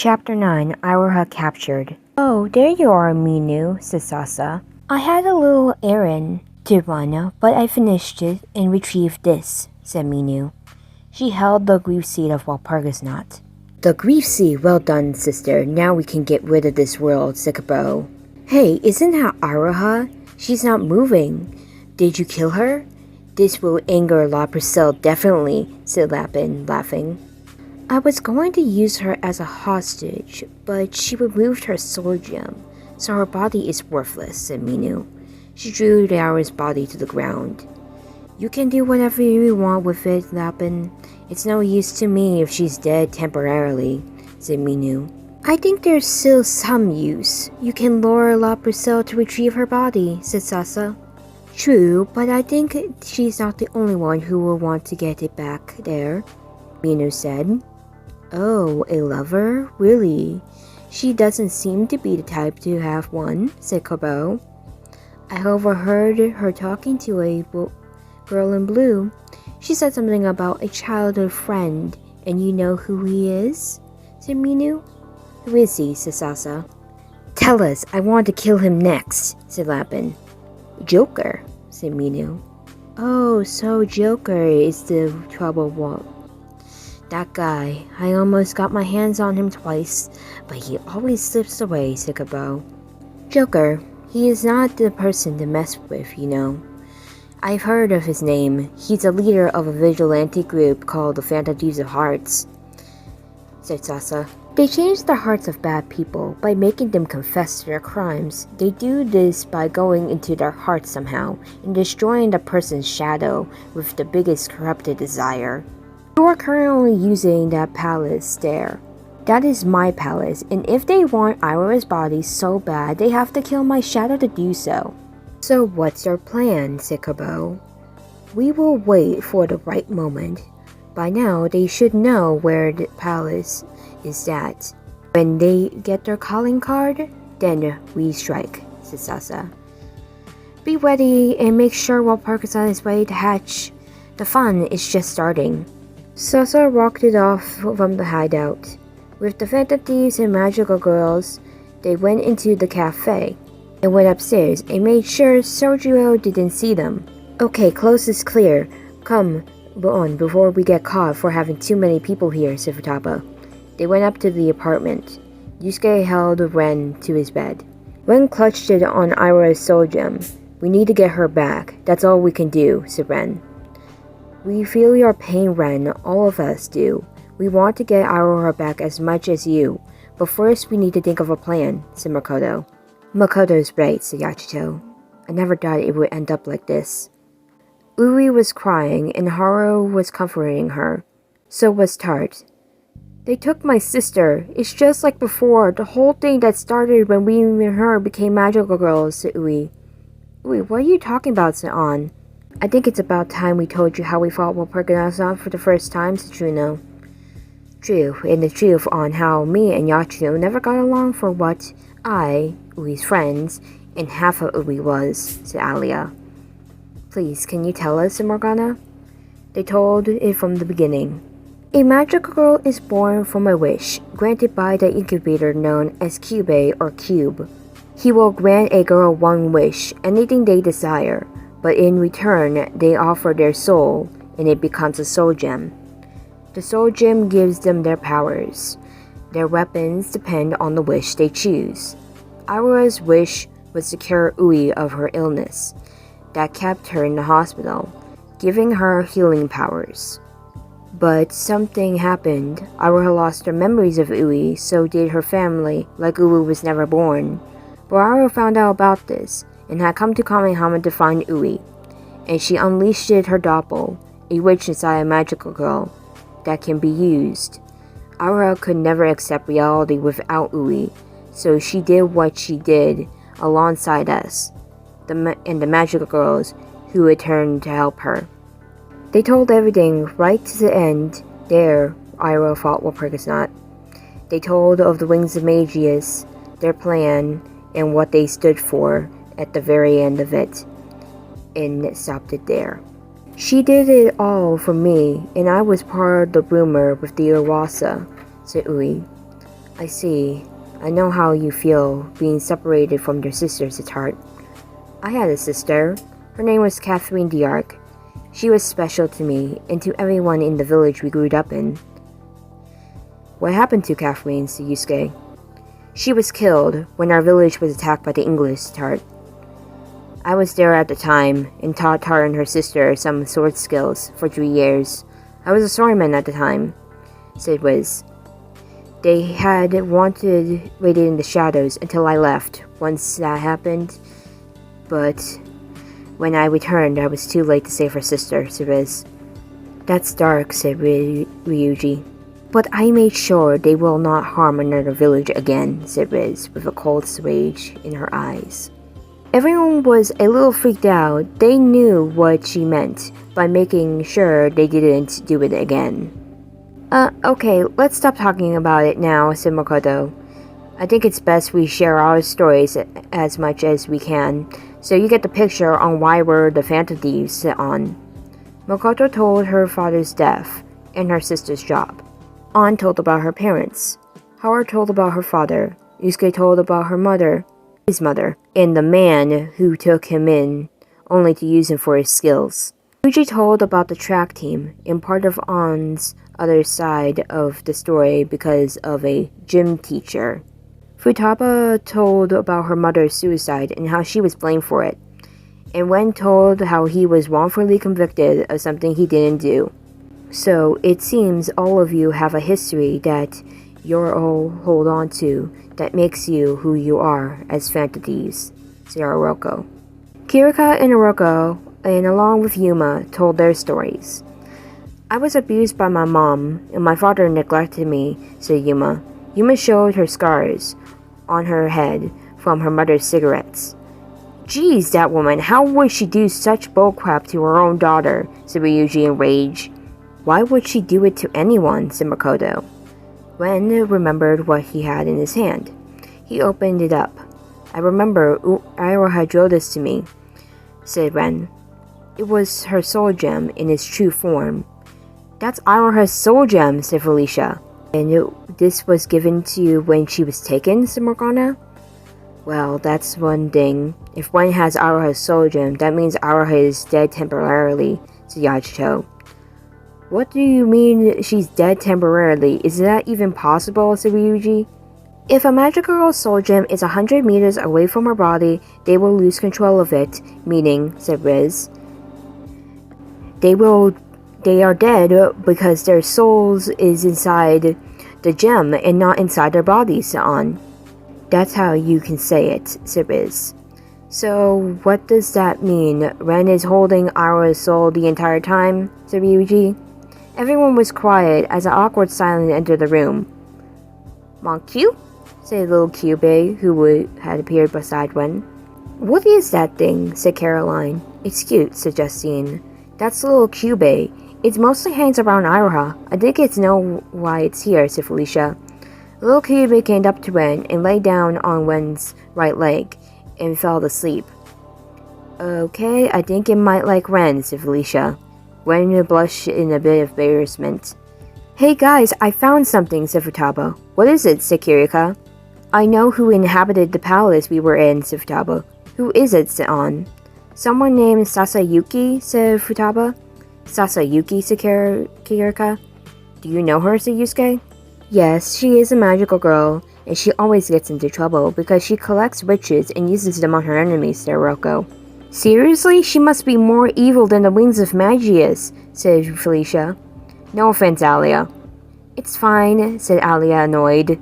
Chapter 9, Iroha Captured. "Oh, there you are, Minu," said Sasa. "I had a little errand to run, but I finished it and retrieved this," said Minu. She held the grief seed of Walpurgisnacht. "The grief seed, well done, sister. Now we can get rid of this world," said Kabo. "Hey, isn't that Iroha? She's not moving. Did you kill her?" "This will anger La Purcell definitely," said Lapin, laughing. "I was going to use her as a hostage, but she removed her soul gem, so her body is worthless," said Minu. She drew Yao's body to the ground. "You can do whatever you want with it, Lapin. It's no use to me if she's dead temporarily," said Minu. "I think there's still some use. You can lure La Purcell to retrieve her body," said Sasa. "True, but I think she's not the only one who will want to get it back there," Minu said. "Oh, a lover? Really? She doesn't seem to be the type to have one," said Kabo. "I overheard her talking to a girl in blue. She said something about a childhood friend, and you know who he is?" said Minu. "Who is he?" said Sasa. "Tell us, I want to kill him next," said Lapin. "Joker," said Minu. "Oh, so Joker is the troubled one. That guy, I almost got my hands on him twice, but he always slips away," said Kabo. "Joker, he is not the person to mess with, you know. I've heard of his name. He's a leader of a vigilante group called the Thieves of Hearts," said Sasa. "They change the hearts of bad people by making them confess to their crimes. They do this by going into their hearts somehow and destroying the person's shadow with the biggest corrupted desire. You are currently using that palace there. That is my palace, and if they want Iroha's body so bad, they have to kill my shadow to do so." "So what's your plan?" said Kabo. "We will wait for the right moment. By now, they should know where the palace is at. When they get their calling card, then we strike," said Sasa. "Be ready and make sure Walpurgisnacht is ready to hatch. The fun is just starting." Sasa rocked it off from the hideout. With the Phantom Thieves and magical girls, they went into the cafe and went upstairs and made sure Sergio didn't see them. "Okay, close is clear. Come on before we get caught for having too many people here," said Futaba. They went up to the apartment. Yusuke held Ren to his bed. Ren clutched it on Iroha's soul gem. "We need to get her back. That's all we can do," said Ren. "We feel your pain, Ren. All of us do. We want to get Iroha back as much as you. But first we need to think of a plan," said Makoto. "Makoto's right," said Yachiyo. "I never thought it would end up like this." Uri was crying and Haru was comforting her. So was Tart. "They took my sister. It's just like before. The whole thing that started when we and her became magical girls," said Uri. "Uri, what are you talking about?" said An. "I think it's about time we told you how we fought Walpurgisnacht for the first time," said Truno. "True, and the truth on how me and Yachiyo never got along for what Uri's friends, and half of Uri was," said Alia. "Please, can you tell us," said Morgana. They told it from the beginning. "A magical girl is born from a wish, granted by the incubator known as Cube or Cube. He will grant a girl one wish, anything they desire, but in return, they offer their soul, and it becomes a soul gem. The soul gem gives them their powers. Their weapons depend on the wish they choose. Iroha's wish was to cure Ui of her illness that kept her in the hospital, giving her healing powers. But something happened. Iroha lost her memories of Ui, so did her family, like Ui was never born. But Iroha found out about this, and had come to Kamehama to find Ui, and she unleashed her doppel, a witch inside a magical girl, that can be used. Iroha could never accept reality without Ui, so she did what she did alongside us, and the magical girls who returned to help her. They told everything right to the end. There, Iroha fought Walpurgisnacht. They told of the Wings of Magius, their plan, and what they stood for at the very end of it, and stopped it there. "She did it all for me, and I was part of the rumor with the Urasa," said Ui. I see. I know how you feel being separated from your sister, Siddharth. I had a sister. Her name was Catherine D'Arc. She was special to me and to everyone in the village we grew up in. What happened to Catherine, Yusuke? She was killed when our village was attacked by the English, Siddharth. I was there at the time and taught her and her sister some sword skills for 3 years. I was a swordsman at the time, said Wiz. They had waited in the shadows until I left once that happened, but when I returned, I was too late to save her sister, said Wiz. That's dark, said Ryuji. But I made sure they will not harm another village again, said Riz, with a cold rage in her eyes. Everyone was a little freaked out. They knew what she meant by making sure they didn't do it again. Okay, let's stop talking about it now, said Makoto. I think it's best we share our stories as much as we can, so you get the picture on why we're the Phantom Thieves on. Makoto told her father's death and her sister's job. Ann told about her parents. Howard told about her father. Yusuke told about her mother, his mother, and the man who took him in, only to use him for his skills. Yuji told about the track team and part of Ann's other side of the story because of a gym teacher. Futaba told about her mother's suicide and how she was blamed for it, and Wen told how he was wrongfully convicted of something he didn't do. So it seems all of you have a history that you're all hold on to that makes you who you are as Phantom Thieves, said Oroko. Kirika and Oroko, and along with Yuma, told their stories. I was abused by my mom, and my father neglected me, said Yuma. Yuma showed her scars on her head from her mother's cigarettes. Geez, that woman, how would she do such bullcrap to her own daughter, said Ryuji in rage. Why would she do it to anyone, said Makoto. Ren remembered what he had in his hand. He opened it up. I remember Iroha drove this to me, said Ren. It was her soul gem in its true form. That's Iroha's soul gem, said Felicia. And this was given to you when she was taken, said Morgana. Well, that's one thing. If one has Iroha's soul gem, that means Iroha is dead temporarily, said Yachiyo. What do you mean she's dead temporarily? Is that even possible, said Ryuji? If a magical soul gem is 100 meters away from her body, they will lose control of it, meaning, said Riz. They are dead because their souls is inside the gem and not inside their bodies, said An. That's how you can say it, said Riz. So, what does that mean? Ren is holding our soul the entire time, said Ryuji. Everyone was quiet as an awkward silence entered the room. Monkey? Said little Kyubey, who had appeared beside Wen. What is that thing? Said Caroline. It's cute, said Justine. That's little Kyubey. It mostly hangs around Iroha. I think it's know why it's here, said Felicia. Little Kyubey came up to Wen and lay down on Wen's right leg and fell asleep. Okay, I think it might like Ren, said Felicia. Wen blushed in a bit of embarrassment. Hey guys, I found something, said Futaba. What is it, said Kirika. I know who inhabited the palace we were in, said Futaba. Who is it, said An. Someone named Sasa Yuuki, said Futaba. Sasa Yuuki, said Kirika. Do you know her, said Yusuke. Yes, she is a magical girl, and she always gets into trouble because she collects riches and uses them on her enemies, said Roko. Seriously? She must be more evil than the Wings of Magius, said Felicia. No offense, Alia. It's fine, said Alia, annoyed.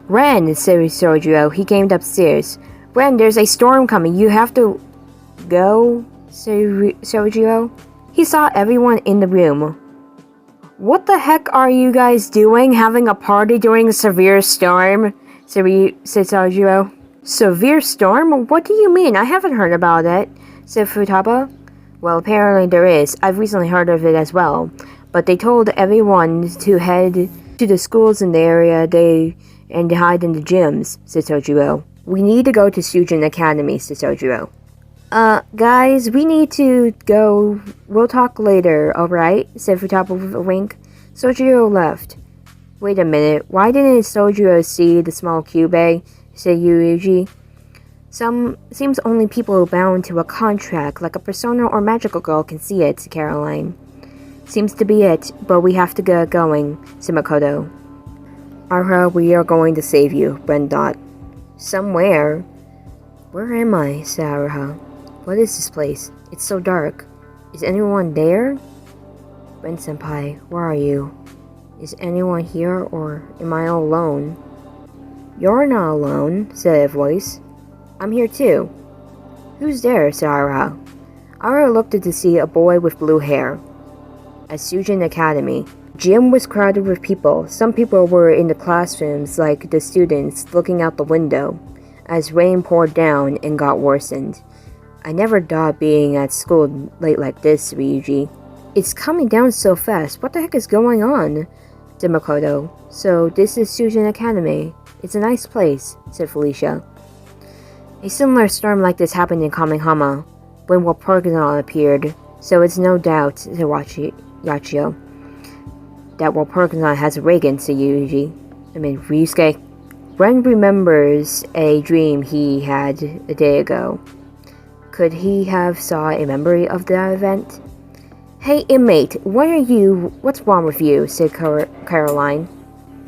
Ren, said Sojuo. He came upstairs. Ren, there's a storm coming. You have to go, said Sojuo. He saw everyone in the room. What the heck are you guys doing? Having a party during a severe storm? said Sojuo. Severe storm? What do you mean? I haven't heard about it, said Futaba. Well, apparently there is. I've recently heard of it as well. But they told everyone to head to the schools in the area and hide in the gyms, said Sojuo. We need to go to Sujin Academy, said Sojuo. Guys, we need to go. We'll talk later, alright? said Futaba with a wink. Sojuo left. Wait a minute, why didn't Sojiro see the small cube, said Yuuki. Seems only people bound to a contract like a persona or magical girl can see it, said Caroline. Seems to be it, but we have to get going, said Makoto. Iroha, we are going to save you, Ren thought. Somewhere? Where am I, said Iroha. What is this place? It's so dark. Is anyone there? Ren-senpai, where are you? Is anyone here, or am I all alone? You're not alone, said a voice. I'm here too. Who's there, said Iroha. Iroha looked to see a boy with blue hair. At Sujin Academy. Gym was crowded with people. Some people were in the classrooms, like the students, looking out the window, as rain poured down and got worsened. I never thought being at school late like this, Ryuji. It's coming down so fast. What the heck is going on? Said Makoto. So this is Sujin Academy. It's a nice place, said Felicia. A similar storm like this happened in Kamehama, when Walpurgisnacht appeared, so it's no doubt, said Yachiyo, that Walpurgisnacht has a Reagan, said Ryusuke. Ren remembers a dream he had a day ago. Could he have saw a memory of that event? Hey, inmate, what's wrong with you, said Caroline.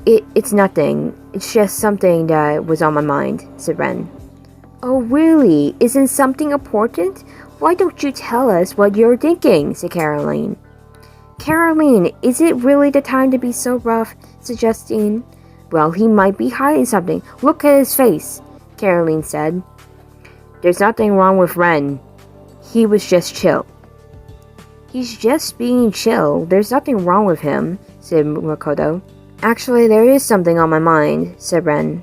It's nothing. It's just something that was on my mind, said Ren. Oh, really? Isn't something important? Why don't you tell us what you're thinking, said Caroline. Caroline, is it really the time to be so rough, said Justine. Well, he might be hiding something. Look at his face, Caroline said. There's nothing wrong with Ren. He was just chill. He's just being chill. There's nothing wrong with him, said Makoto. Actually, there is something on my mind, said Ren.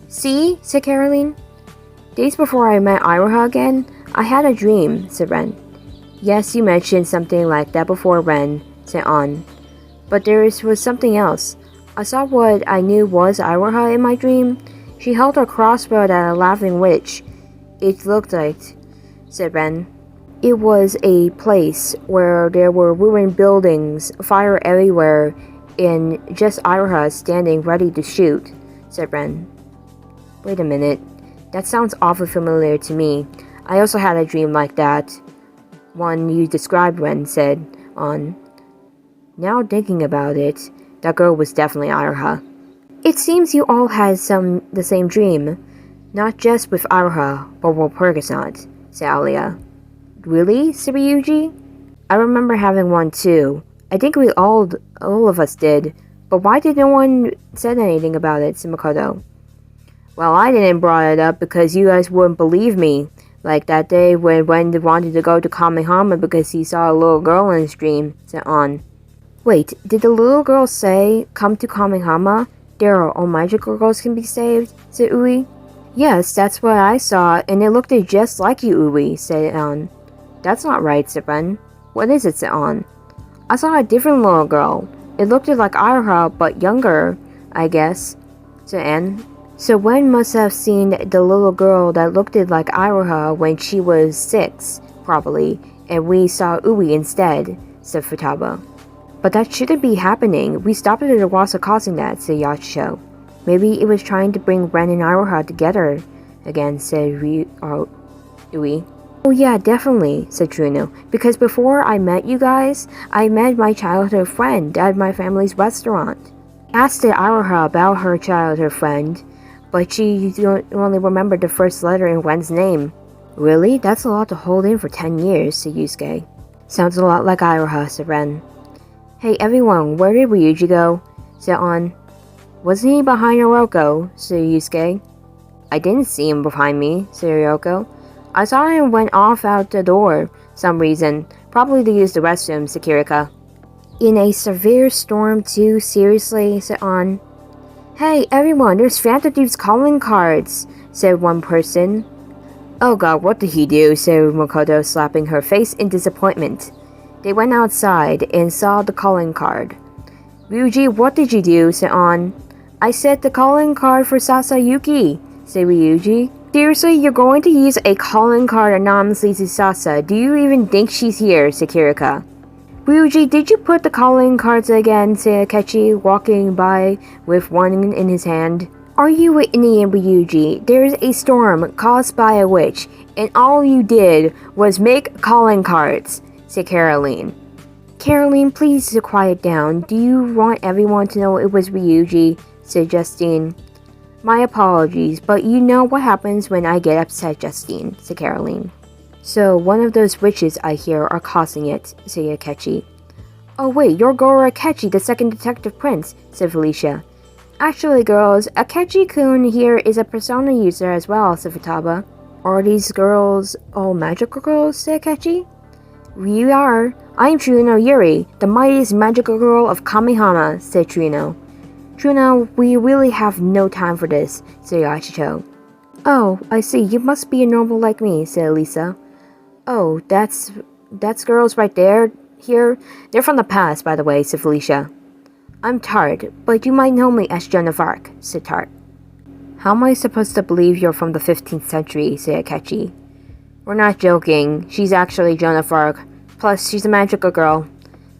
See, said Caroline. Days before I met Iroha again, I had a dream, said Ren. Yes, you mentioned something like that before, Ren, said An. But there was something else. I saw what I knew was Iroha in my dream. She held her crossbow at a laughing witch. It looked like, said Ren. It was a place where there were ruined buildings, fire everywhere, and just Iroha standing ready to shoot, said Ren. Wait a minute. That sounds awfully familiar to me. I also had a dream like that. One you described, Ren, said An. Now thinking about it, that girl was definitely Iroha. It seems you all had the same dream. Not just with Iroha, but Walpurgisnacht, said Alia. Really, said Ryuji? I remember having one too. I think we all of us did. But why did no one said anything about it, said Makoto. Well, I didn't brought it up because you guys wouldn't believe me. Like that day when Ren wanted to go to Kamehama because he saw a little girl in his dream, said An. Wait, did the little girl say, come to Kamehama? There are all magical girls can be saved, said Ui. Yes, that's what I saw, and it looked just like you, Ui, said An. That's not right, said Ren. What is it, said An? I saw a different little girl. It looked like Iroha, but younger, I guess, said An. So Ren must have seen the little girl that looked like Iroha when she was 6, probably, and we saw Ui instead, said Futaba. But that shouldn't be happening. We stopped it at Wasa causing that, said Yachiyo. Maybe it was trying to bring Ren and Iroha together again, said Ui. Oh yeah, definitely, said Truno. Because before I met you guys, I met my childhood friend at my family's restaurant. Asked Iroha about her childhood friend, but she only remembered the first letter in Ren's name. Really? That's a lot to hold in for 10 years, said Yusuke. Sounds a lot like Iroha, said Ren. Hey everyone, where did Ryuji go? Said An. Wasn't he behind Hiroko? Said Yusuke. I didn't see him behind me, said Hiroko. I saw him went off out the door, some reason, probably to use the restroom, said Kirika. In a severe storm too, seriously, said An. Hey everyone, there's Phantom Thieves calling cards, said one person. Oh god, what did he do? Said Makoto, slapping her face in disappointment. They went outside and saw the calling card. Ryuji, what did you do? Said An. I said the calling card for Sasa Yuki, said Ryuji. Seriously, you're going to use a calling card anonymously to Sasa. Do you even think she's here? Said Kirika. Ryuji, did you put the calling cards again? Said Akechi, walking by with one in his hand. Are you an idiot, Ryuji? There's a storm caused by a witch, and all you did was make calling cards, said Caroline. Caroline, please quiet down. Do you want everyone to know it was Ryuji? Said Justine. My apologies, but you know what happens when I get upset, Justine, said Caroline. So one of those witches I hear are causing it, said Akechi. Oh wait, you're Goro Akechi, the second detective prince, said Felicia. Actually, girls, Akechi-kun here is a persona user as well, said Futaba. Are these girls all magical girls, said Akechi. We are. I am Truno Yuri, the mightiest magical girl of Kamihama, said Truno. Truno, we really have no time for this, said Yachiyo. Oh, I see, you must be a normal like me, said Elisa. Oh, that's girls right there, here. They're from the past, by the way, said Felicia. I'm Tart, but you might know me as Joan of Arc, said Tart. How am I supposed to believe you're from the 15th century, said Akechi. We're not joking, she's actually Joan of Arc. Plus, she's a magical girl,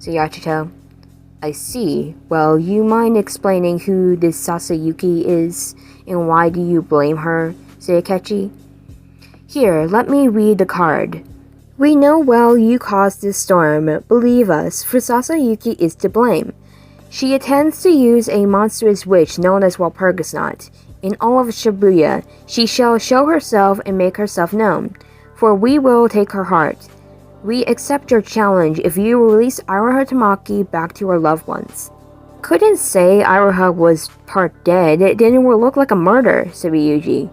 said Yachiyo. I see. Well, you mind explaining who this Sasa Yuuki is, and why do you blame her, said Akechi. Here, let me read the card. We know well you caused this storm. Believe us, for Sasa Yuuki is to blame. She intends to use a monstrous witch known as Walpurgisnacht. In all of Shibuya, she shall show herself and make herself known, for we will take her heart. We accept your challenge if you release Iroha Tamaki back to her loved ones. Couldn't say Iroha was part dead, then it would look like a murder, said Ryuji.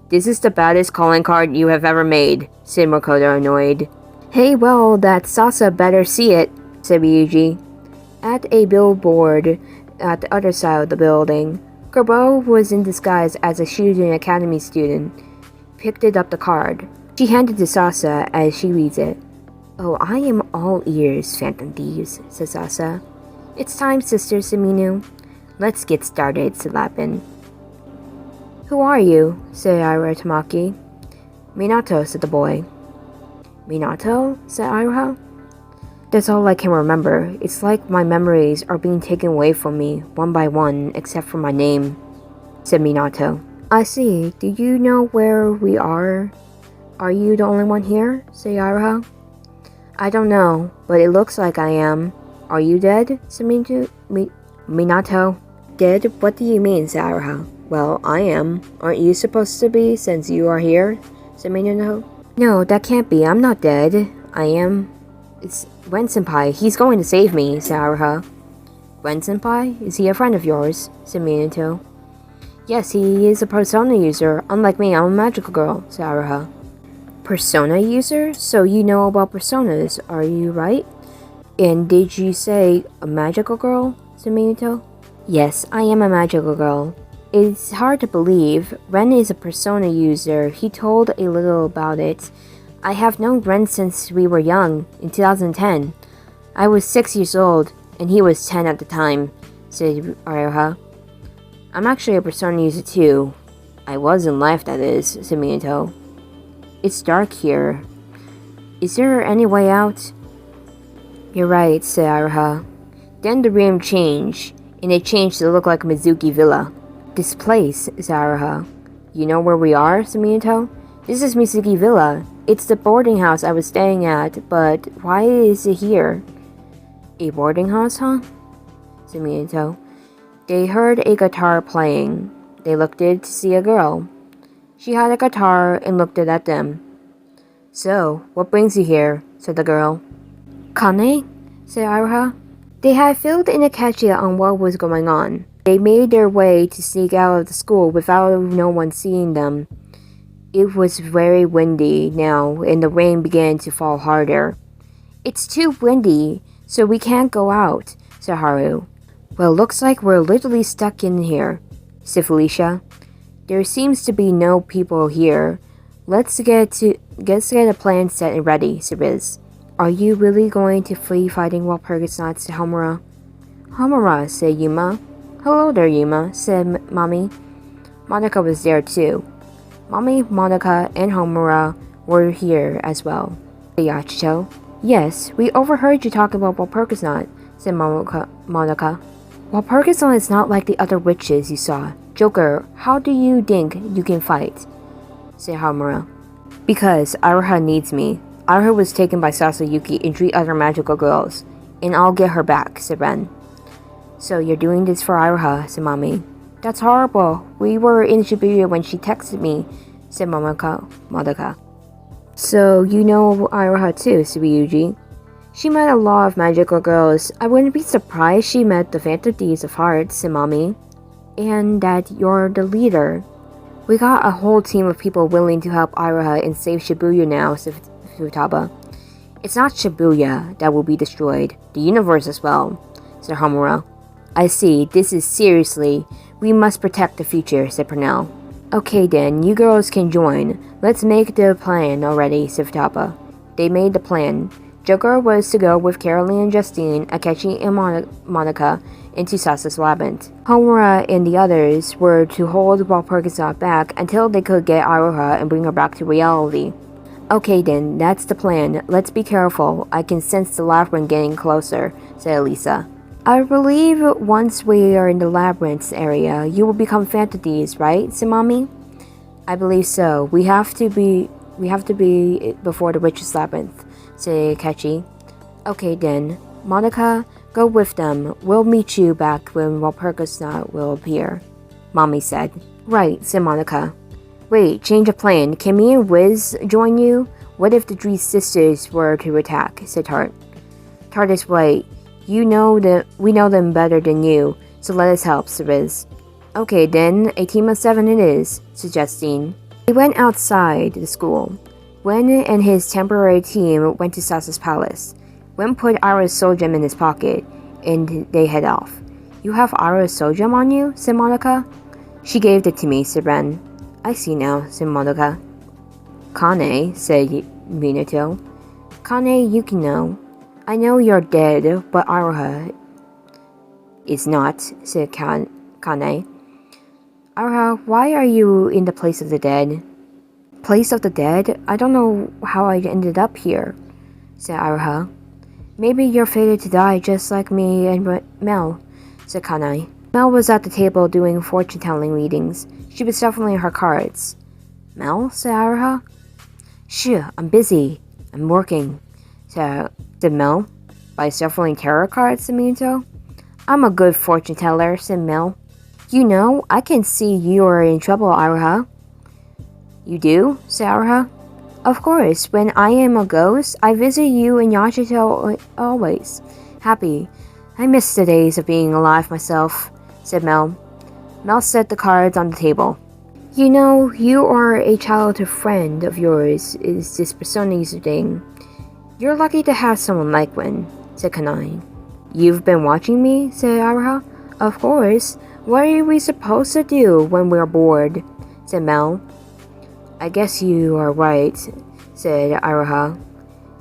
This is the baddest calling card you have ever made, said Makoto, annoyed. Hey, well, that Sasa better see it, said Ryuji. At a billboard at the other side of the building, Gerbo was in disguise as a shooting academy student. Picked up the card. She handed to Sasa as she reads it. Oh, I am all ears, Phantom Thieves, said Sasa. It's time, Sister Saminu. Let's get started, said Lapin. Who are you? Said Iroha Tamaki. Minato, said the boy. Minato? Said Iroha. That's all I can remember. It's like my memories are being taken away from me, one by one, except for my name, said Minato. I see. Do you know where we are? Are you the only one here? Said Iroha. I don't know, but it looks like I am. Are you dead? Said Minato. Dead? What do you mean? Said Iroha. Well, I am. Aren't you supposed to be, since you are here? Said Minato. No, that can't be. I'm not dead. I am. It's Ren-senpai. He's going to save me, said Iroha. Ren-senpai? Is he a friend of yours? Said Minato. Yes, he is a persona user. Unlike me, I'm a magical girl, said Iroha. Persona user? So you know about personas, are you right? And did you say a magical girl? Said Minato. Yes, I am a magical girl. It's hard to believe. Ren is a persona user. He told a little about it. I have known Ren since we were young, in 2010. I was 6 years old, and he was 10 at the time, said Iroha. I'm actually a persona user too. I was in life, that is, said Minato. It's dark here. Is there any way out? You're right, said Iroha. Then the room changed, and it changed to look like Mizuki Villa. This place, said Iroha. You know where we are, said Minato. This is Mizuki Villa. It's the boarding house I was staying at, but why is it here? A boarding house, huh? Said Minato. They heard a guitar playing. They looked in to see a girl. She had a guitar and looked at them. So, what brings you here? Said the girl. Kane? Said Iroha. They had filled in Akechi on what was going on. They made their way to sneak out of the school without no one seeing them. It was very windy now, and the rain began to fall harder. It's too windy, so we can't go out, said Haru. Well, looks like we're literally stuck in here, said Felicia. There seems to be no people here. Let's get a plan set and ready, said Riz. Are you really going to flee fighting Walpurgisnacht, said Homura? Homura, said Yuma. Hello there, Yuma, said Mommy. Monica was there too. Mommy, Monica, and Homura were here as well, said Yachiyo. Yes, we overheard you talking about Walpurgisnacht, said Monica. Walpurgisnacht is not like the other witches you saw. Joker, how do you think you can fight? Said Hamura. Because Iroha needs me. Iroha was taken by Sasa, Yuuki, and 3 other magical girls, and I'll get her back, said Ren. So you're doing this for Iroha, said Mommy. That's horrible. We were in Shibuya when she texted me, said Monica. So you know Iroha too, said Ryuji. She met a lot of magical girls. I wouldn't be surprised she met the Phantom Thieves of Hearts, said Mommy. And that you're the leader. We got a whole team of people willing to help Iroha and save Shibuya now, said Futaba. It's not Shibuya that will be destroyed, the universe as well, said Hamura. I see, this is seriously. We must protect the future, said Purnell. Okay then, you girls can join. Let's make the plan already, said Futaba. They made the plan. Joker was to go with Caroline and Justine, Akechi and Monica into Sasa's labyrinth. Homura and the others were to hold Walpurgisnacht back until they could get Iroha and bring her back to reality. Okay then, that's the plan. Let's be careful. I can sense the labyrinth getting closer, said Elisa. I believe once we are in the labyrinth area, you will become Phantom Thieves, right, said Mommy? I believe so. We have to be before the witch's labyrinth, said Akechi. Okay then. Monica, go with them. We'll meet you back when Walpurgisnacht will appear, Mommy said. Right, said Monica. Wait, change of plan. Can me and Wiz join you? What if the 3 sisters were to attack, said Tart. Tart is right. We know them better than you, so let us help, said Wiz. Okay then, a team of 7 it is, said Justine. They went outside the school. Wen and his temporary team went to Sasa's palace. Wen put Ira's soul gem in his pocket, and they head off. You have Ira's soul gem on you? Said Monica. She gave it to me, said Ren. I see now, said Monica. Kane, said Minato. Kane, you can know. I know you're dead, but Iroha is not, said Kane. Iroha, why are you in the place of the dead? Place of the dead? I don't know how I ended up here, said Iroha. Maybe you're fated to die just like me and Mel, said Kanai. Mel was at the table doing fortune-telling readings. She was shuffling her cards. Mel, said Iroha. Shh, I'm busy. I'm working, said Mel. By shuffling tarot cards, said Minato. I'm a good fortune-teller, said Mel. You know, I can see you are in trouble, Iroha. You do? said Iroha. Of course, when I am a ghost, I visit you and Yachiyo always. Happy. I miss the days of being alive myself, said Mel. Mel set the cards on the table. You know, you are a childhood friend of yours, is this Personi's thing. You're lucky to have someone like Wen, said Kanai. You've been watching me, said Iroha. Of course. What are we supposed to do when we're bored, said Mel. I guess you are right, said Iroha.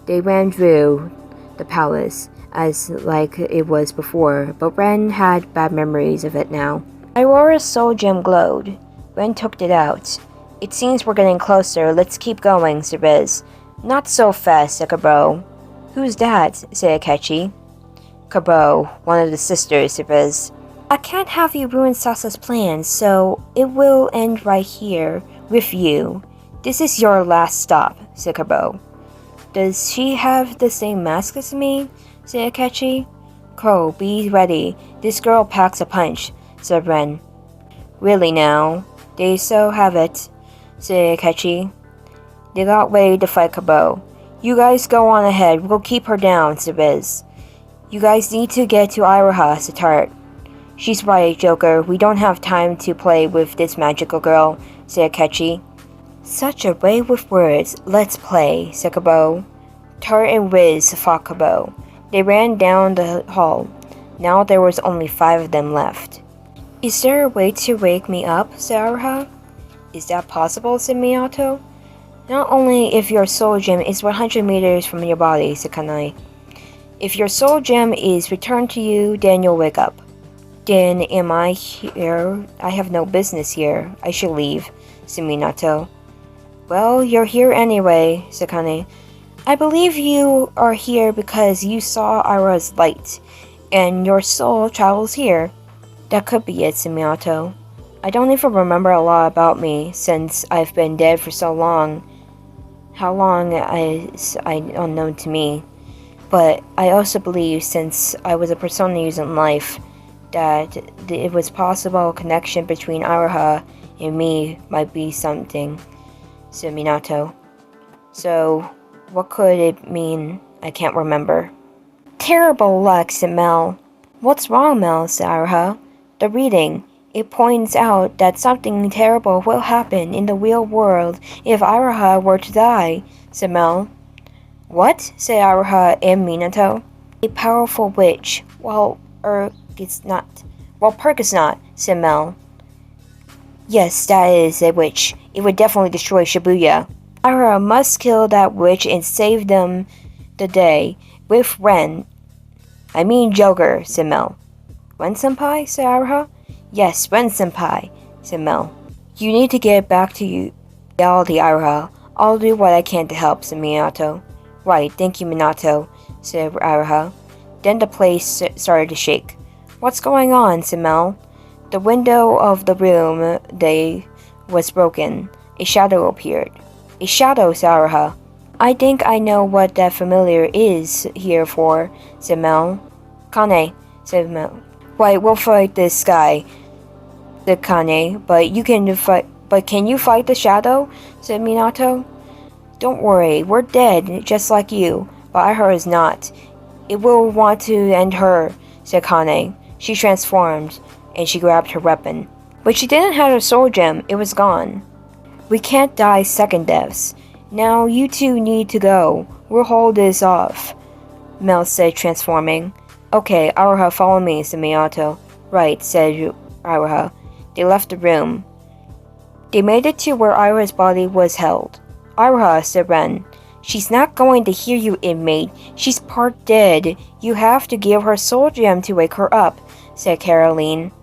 They ran through the palace as like it was before, but Ren had bad memories of it now. Aurora's soul gem glowed. Ren took it out. It seems we're getting closer. Let's keep going, said Riz. Not so fast, said Kabro. Who's that? said Akechi. Kabro, one of the sisters, said Riz. I can't have you ruin Sasa's plans, so it will end right here with you. This is your last stop, said Kabro. Does she have the same mask as me? said Akechi. Crow, be ready. This girl packs a punch, said Ren. Really now? They so have it, said Akechi. They got ready to fight Kabro. You guys go on ahead. We'll keep her down, said Riz. You guys need to get to Iroha, said Tart. She's right, Joker. We don't have time to play with this magical girl, said Akechi. Such a way with words. Let's play, said Kabro. Tart and Riz fought Kabro. They ran down the hall. Now there was only 5 of them left. Is there a way to wake me up, said Iroha. Is that possible, said Minato. Not only if your soul gem is 100 meters from your body, said Kanai. If your soul gem is returned to you, then you'll wake up. Then am I here? I have no business here. I should leave, said Minato. Well, you're here anyway, said Kane. I believe you are here because you saw Iroha's light, and your soul travels here. That could be it, Sumiato. I don't even remember a lot about me since I've been dead for so long. How long is unknown to me. But I also believe, since I was a persona using life, that it was possible a connection between Iroha and me might be something, said Minato. So, what could it mean? I can't remember. Terrible luck, said Mel. What's wrong, Mel, said Iroha. The reading. It points out that something terrible will happen in the real world if Iroha were to die, said Mel. What? Said Iroha and Minato. A powerful witch. Walpurgisnacht, said Mel. Yes, that is a witch. It would definitely destroy Shibuya. Iroha must kill that witch and save them the day. With Joker, said Mel. Ren-senpai, said Iroha. Yes, Ren-senpai, said Mel. You need to get back to reality, Iroha. I'll do what I can to help, said Minato. Right, thank you, Minato, said Iroha. Then the place started to shake. What's going on, said Mel. The window of the room they was broken. A shadow appeared. A shadow, said Iroha. I think I know what that familiar is here for, said Mel. Kane, said Mel. Right, we'll fight this guy, said Kane, but can you fight the shadow? Said Minato. Don't worry, we're dead, just like you, but Iroha is not. It will want to end her, said Kane. She transformed, and she grabbed her weapon. But she didn't have her soul gem, it was gone. We can't die second deaths. Now you two need to go. We'll hold this off, Mel said, transforming. Okay, Iroha, follow me, said Minato. Right, said Iroha. They left the room. They made it to where Iroha's body was held. Iroha, said Ren. She's not going to hear you, inmate. She's part dead. You have to give her soul gem to wake her up, said Caroline.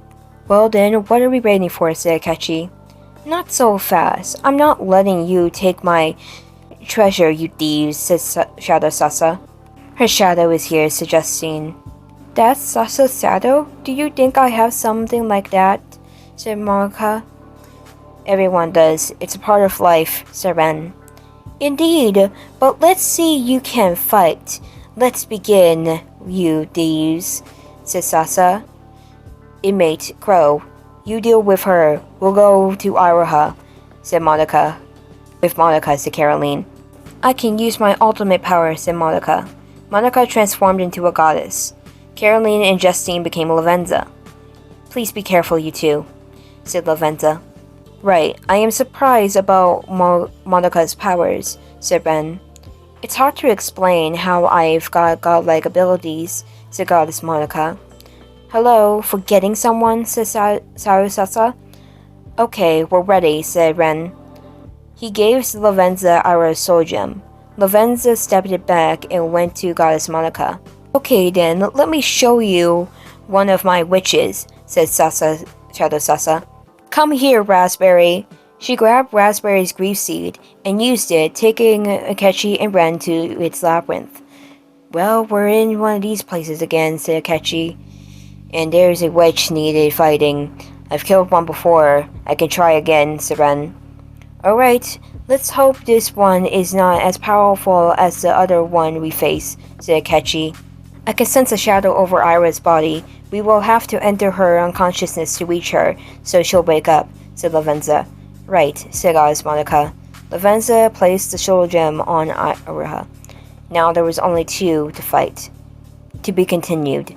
Well then, what are we waiting for, said Akechi. Not so fast. I'm not letting you take my treasure, you thieves, said Shadow Sasa. Her shadow is here, suggesting. That's Sasa's shadow? Do you think I have something like that? Said Monica. Everyone does. It's a part of life, said Ren. Indeed, but let's see you can fight. Let's begin, you thieves, said Sasa. Inmate Crow, you deal with her. We'll go to Iroha, said Monica. With Monica, said Caroline. I can use my ultimate power, said Monica. Monica transformed into a goddess. Caroline and Justine became Lavenza. Please be careful, you two, said Lavenza. Right, I am surprised about Monica's powers, said Ben. It's hard to explain how I've got godlike abilities, said Goddess Monica. Hello, forgetting someone, said Sasa. Okay, we're ready, said Ren. He gave Lavenza Iroha's soul gem. Lavenza stepped it back and went to Goddess Monica. Okay then, let me show you one of my witches, said Shadow Sasa. Come here, Raspberry. She grabbed Raspberry's grief seed and used it, taking Akechi and Ren to its labyrinth. Well, we're in one of these places again, said Akechi. And there's a witch needed fighting. I've killed one before. I can try again, said Ren. Alright, let's hope this one is not as powerful as the other one we face, said Akechi. I can sense a shadow over Iroha's body. We will have to enter her unconsciousness to reach her, so she'll wake up, said Lavenza. Right, said Goddess Monica. Lavenza placed the soul gem on Iroha. Now there was only two to fight. To be continued.